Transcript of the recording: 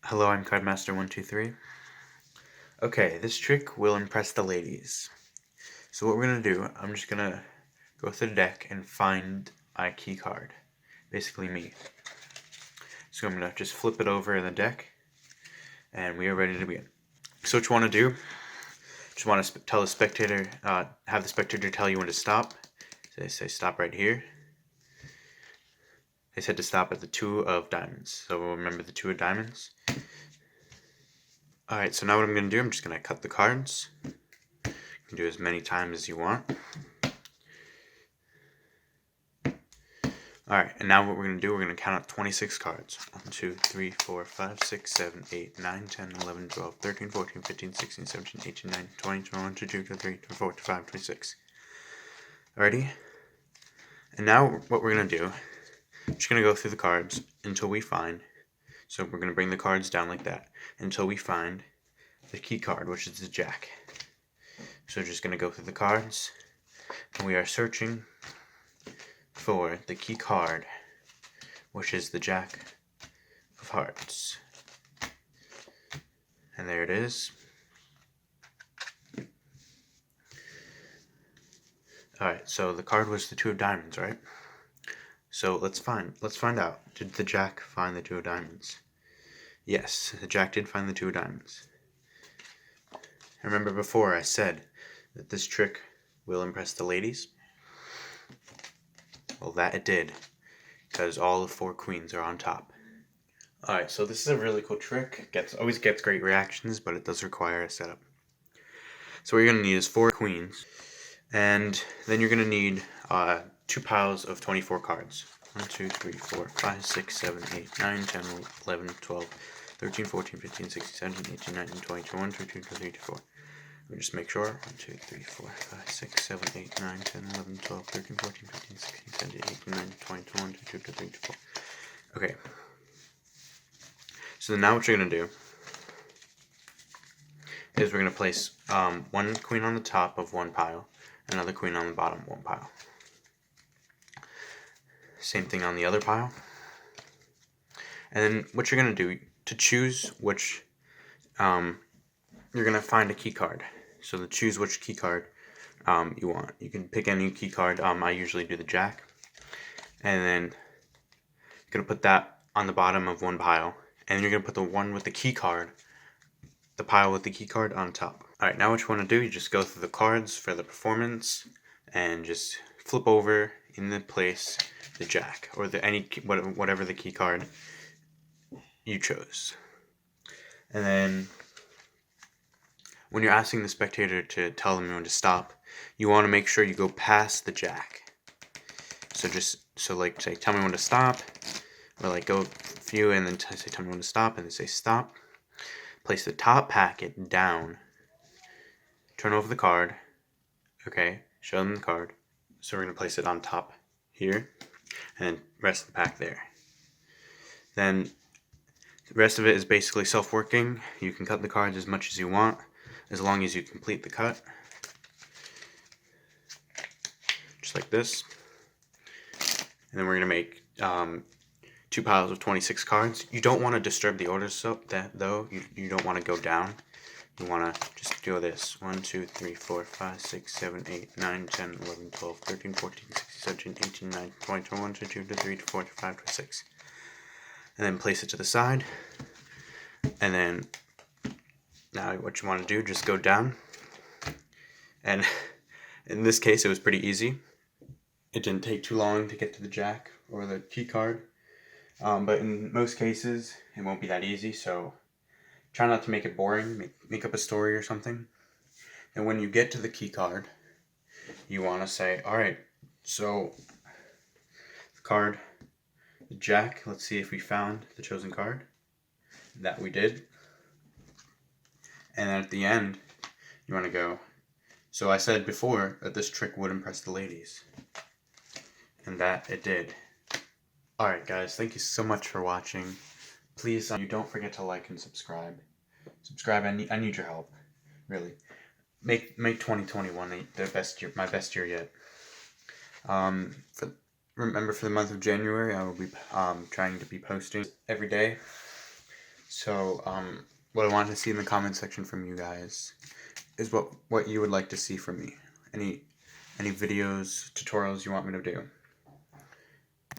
Hello, I'm Cardmaster123. Okay, this trick will impress the ladies. So what we're going to do, I'm just going to go through the deck and find a key card. Basically me. So I'm going to just flip it over in the deck, and we are ready to begin. So what you want to do, just want to tell the spectator, have the spectator tell you when to stop. So they say stop right here. They said to stop at the 2 of diamonds. So we'll remember the 2 of diamonds. Alright, so now what I'm going to do, I'm just going to cut the cards. You can do as many times as you want. Alright, and now what we're going to do, we're going to count out 26 cards. 1, 2, 3, 4, 5, 6, 7, 8, 9, 10, 11, 12, 13, 14, 15, 16, 17, 18, 19, 20, 21, 22, 23, 24, 25, 26. Alrighty? And now what we're going to do, we're just going to go through the cards until we find, so we're going to bring the cards down like that, until we find the key card, which is the Jack. So we're just going to go through the cards, and we are searching for the key card, which is the Jack of Hearts. And there it is. Alright, so the card was the 2 of diamonds, right? So let's find out. Did the Jack find the 2 of diamonds? Yes, the Jack did find the 2 of diamonds. Remember before I said that this trick will impress the ladies? Well, that it did, because all the 4 queens are on top. Alright, so this is a really cool trick. Always gets great reactions, but it does require a setup. So what you're going to need is 4 queens, and then you're going to need 2 piles of 24 cards. 1, 2, 3, 4, 5, 6, 7, 8, 9, 10, 11, 12, 13, 14, 15, 16, 17, 18, 19, 20, 21, 22, 23, 24. Let me just make sure. 1, 2, 3, 4, 5, 6, 7, 8, 9, 10, 11, 12, 13, 14, 15, 16, 17, 18, 19, 20, 21, 22, 23, 24. Okay. So now what you're going to do is we're going to place 1 queen on the top of 1 pile, another queen on the bottom of 1 pile. Same thing on the other pile. And then what you're going to do, to choose which, you're going to find a key card. So to choose which key card you want. You can pick any key card. I usually do the Jack. And then you're going to put that on the bottom of 1 pile. And you're going to put the one with the key card, the pile with the key card, on top. Alright, now what you want to do, you just go through the cards for the performance and just flip over in the place the Jack, or whatever the key card you chose. And then when you're asking the spectator to tell them when to stop, you want to make sure you go past the Jack. So like say, tell me when to stop, or like go a few and then say, tell me when to stop, and then say stop. Place the top packet down. Turn over the card. Okay, show them the card. So we're going to place it on top here, and rest of the pack there. Then the rest of it is basically self-working. You can cut the cards as much as you want, as long as you complete the cut. Just like this. And then we're going to make 2 piles of 26 cards. You don't want to disturb the order though. You don't want to go down. You want to just do this. 1, 2, 3, 4, 5, 6, 7, 8, 9, 10, 11, 12, 13, 14, 16, 17, 18, 19, 20, 21, 22, 23, 24, 25, 26. And then place it to the side. And then now what you want to do, just go down. And in this case, it was pretty easy. It didn't take too long to get to the Jack or the key card. But in most cases, it won't be that easy, so try not to make it boring. Make up a story or something. And when you get to the key card, you want to say, alright, so the card, the Jack, let's see if we found the chosen card. That we did. And then at the end, you want to go, so I said before that this trick would impress the ladies. And that it did. Alright guys, thank you so much for watching. Please, you don't forget to like and subscribe. I need your help, really. Make 2021 my best year yet. Remember, for the month of January, I will be trying to be posting every day. So, what I wanted to see in the comment section from you guys is what you would like to see from me. Any videos, tutorials you want me to do.